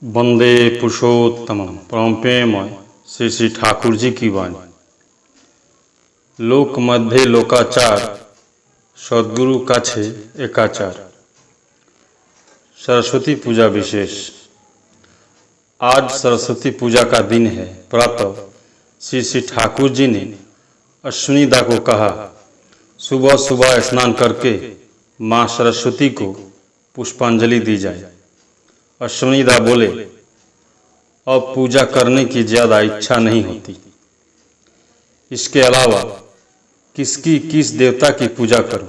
वंदे पुरुषोत्तम परम प्रेममय श्री श्री ठाकुर जी की वाणी। लोक मध्य लोकाचार, सद्गुरु काछे एकाचार। सरस्वती पूजा विशेष। आज सरस्वती पूजा का दिन है। प्रातः श्री श्री ठाकुर जी ने अश्विनीदा को कहा, सुबह सुबह स्नान करके माँ सरस्वती को पुष्पांजलि दी जाए। अश्विनीदा बोले, अब पूजा करने की ज़्यादा इच्छा नहीं होती। इसके अलावा किस देवता की पूजा करूं?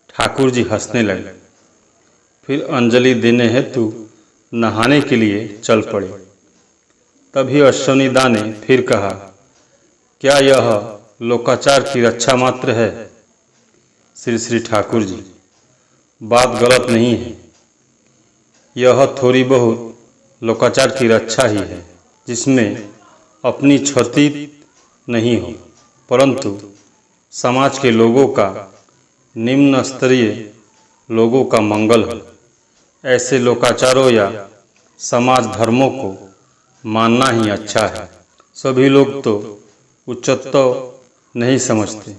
ठाकुर जी हंसने लगे। फिर अंजलि देने हेतु नहाने के लिए चल पड़े। तभी अश्विनीदा ने फिर कहा, क्या यह लोकाचार की रक्षा मात्र है? श्री श्री ठाकुर जी, बात गलत नहीं है। यह थोड़ी बहुत लोकाचार की रक्षा ही है, जिसमें अपनी क्षति नहीं हो, परंतु समाज के लोगों का, निम्न स्तरीय लोगों का मंगल हो। ऐसे लोकाचारों या समाज धर्मों को मानना ही अच्छा है। सभी लोग तो उच्चत्व नहीं समझते,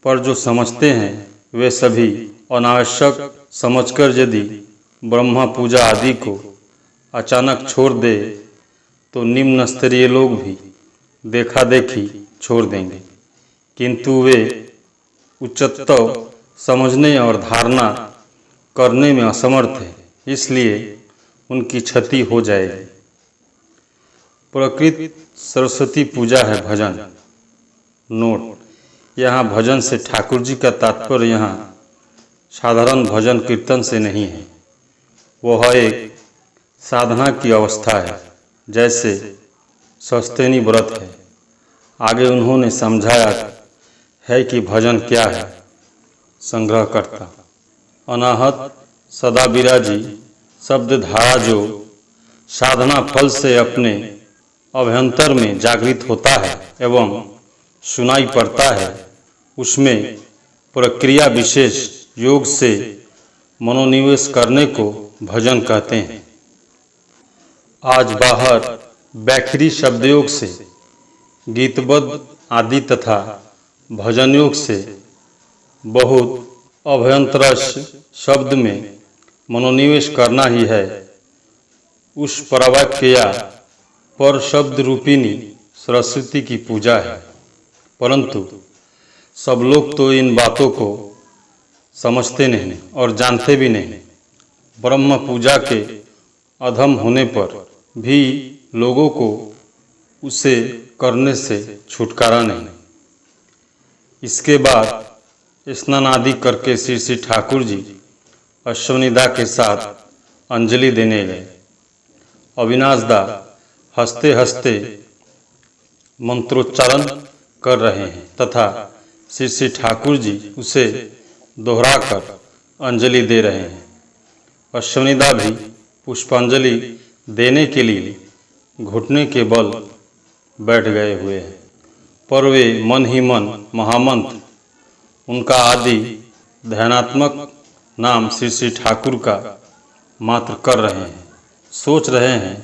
पर जो समझते हैं वे सभी अनावश्यक समझकर यदि ब्रह्मा पूजा आदि को अचानक छोड़ दे तो निम्न स्तरीय लोग भी देखा देखी छोड़ देंगे, किंतु वे उच्चत्व समझने और धारणा करने में असमर्थ हैं, इसलिए उनकी क्षति हो जाएगी। प्रकृत सरस्वती पूजा है भजन। नोट, यहाँ भजन से ठाकुर जी का तात्पर्य यहाँ साधारण भजन कीर्तन से नहीं है। वह एक साधना की अवस्था है, जैसे सस्तेनी व्रत है। आगे उन्होंने समझाया है कि भजन क्या है। संग्रहकर्ता। अनाहत सदा विराजी शब्द धारा जो साधना फल से अपने अभ्यंतर में जागृत होता है एवं सुनाई पड़ता है, उसमें प्रक्रिया विशेष योग से मनोनिवेश करने को भजन कहते हैं। आज बाहर बैखरी शब्दयोग से, गीतबद्ध आदि तथा भजन योग से बहुत अभ्यंतरस्थ शब्द में मनोनिवेश करना ही है। उस परावाक्य या पर शब्द रूपिणी सरस्वती की पूजा है, परंतु सब लोग तो इन बातों को समझते नहीं और जानते भी नहीं। ब्रह्म पूजा के अधम होने पर भी लोगों को उसे करने से छुटकारा नहीं। इसके बाद स्नान आदि करके श्री श्री ठाकुर जी अश्विनीदा के साथ अंजलि देने गए। अविनाशदा हंसते हंसते मंत्रोच्चारण कर रहे हैं तथा श्री श्री ठाकुर जी उसे दोहराकर अंजलि दे रहे हैं। अश्विनीदा भी पुष्पांजलि देने के लिए घुटने के बल बैठ गए हुए हैं, पर वे मन ही मन महामंत्र, उनका आदि ध्यानात्मक नाम श्री श्री ठाकुर का मात्र कर रहे हैं। सोच रहे हैं,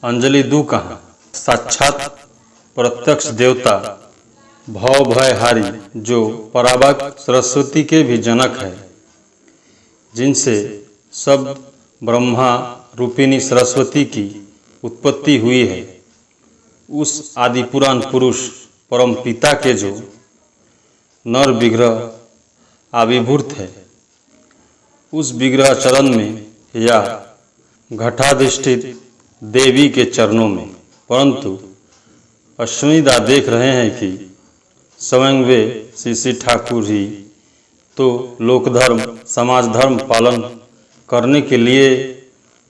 अंजलि दूं कहाँ? साक्षात प्रत्यक्ष देवता भव भयहारी जो परावाक्य सरस्वती के भी जनक है, जिनसे सब ब्रह्मा रूपिणी सरस्वती की उत्पत्ति हुई है, उस आदि पुराण पुरुष परम पिता के जो नर विग्रह आविर्भूत है, उस विग्रह चरण में या घटाधिष्ठित देवी के चरणों में। परंतु अश्विनीदा देख रहे हैं कि स्वयं वे श्री श्री ठाकुर ही तो लोकधर्म समाज धर्म पालन करने के लिए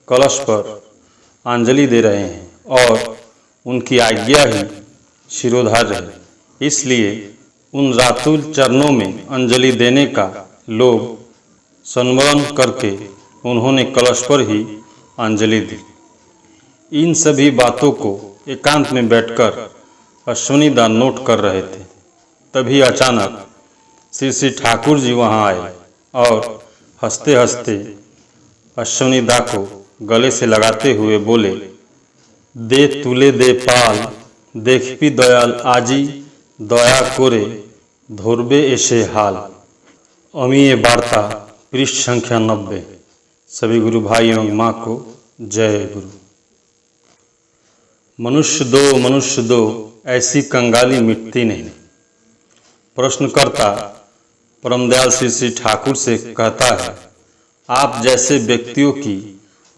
कलश पर अंजलि दे रहे हैं और उनकी आज्ञा ही शिरोधार्य है। इसलिए उन रातुल चरणों में अंजलि देने का लोग संवरण करके उन्होंने कलश पर ही अंजलि दी। इन सभी बातों को एकांत में बैठकर अश्विनीदा नोट कर रहे थे। तभी अचानक श्री श्री ठाकुर जी वहाँ आए और हंसते हंसते अश्विनीदा को गले से लगाते हुए बोले, दे तुले दे पाल देखपी दयाल आजी दया करे धोरबे एसे हाल। अमीय वार्ता पृष्ठ संख्या 90। सभी गुरु भाई एवं माँ को जय गुरु। मनुष्य दो ऐसी कंगाली मिटती नहीं। प्रश्नकर्ता परमदयाल श्री ठाकुर से कहता है, आप जैसे व्यक्तियों की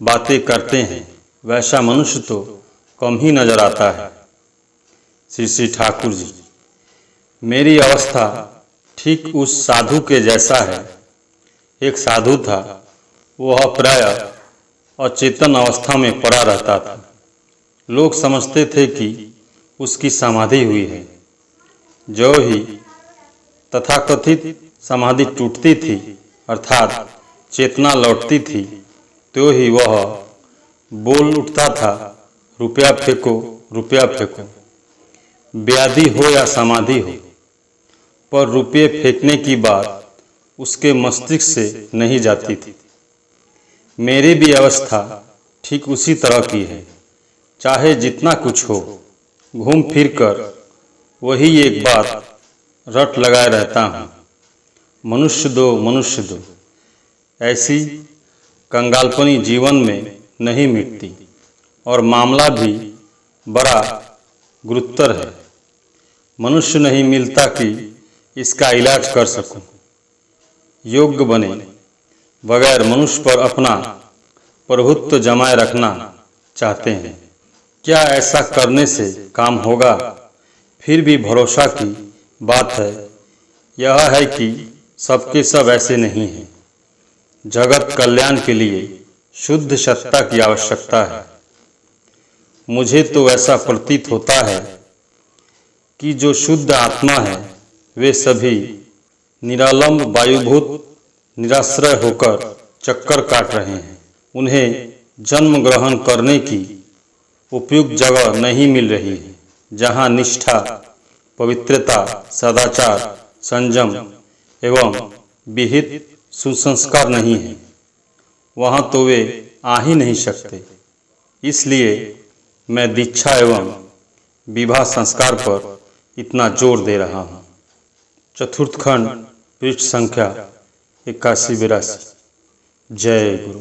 बातें करते हैं वैसा मनुष्य तो कम ही नजर आता है। श्री ठाकुर जी, मेरी अवस्था ठीक उस साधु के जैसा है। एक साधु था, वह प्रायः अचेतन अवस्था में पड़ा रहता था। लोग समझते थे कि उसकी समाधि हुई है। जो ही तथाकथित समाधि टूटती थी अर्थात चेतना लौटती थी, तो ही वह बोल उठता था, रुपया फेंको, रुपया फेंको। व्याधि हो या समाधि हो, पर रुपये फेंकने की बात उसके मस्तिष्क से नहीं जाती थी। मेरी भी अवस्था ठीक उसी तरह की है। चाहे जितना कुछ हो, घूम फिर कर वही एक बात रट लगाए रहता हूँ, मनुष्य दो। ऐसी कंगालपनी जीवन में नहीं मिटती और मामला भी बड़ा गुरुतर है। मनुष्य नहीं मिलता कि इसका इलाज कर सकूं। योग्य बने बगैर मनुष्य पर अपना प्रभुत्व जमाए रखना चाहते हैं। क्या ऐसा करने से काम होगा? फिर भी भरोसा की बात है यह है कि सबके सब ऐसे नहीं हैं। जगत कल्याण के लिए शुद्ध सत्ता की आवश्यकता है। मुझे तो ऐसा प्रतीत होता है कि जो शुद्ध आत्मा है वे सभी निरालंब वायुभूत निराश्रय होकर चक्कर काट रहे हैं। उन्हें जन्म ग्रहण करने की उपयुक्त जगह नहीं मिल रही है, जहाँ निष्ठा, पवित्रता, सदाचार, संयम एवं विहित सुसंस्कार नहीं है। वहाँ तो वे आ ही नहीं सकते। इसलिए मैं दीक्षा एवं विवाह संस्कार पर इतना जोर दे रहा हूँ। चतुर्थ खंड पृष्ठ संख्या 81-82। जय गुरु।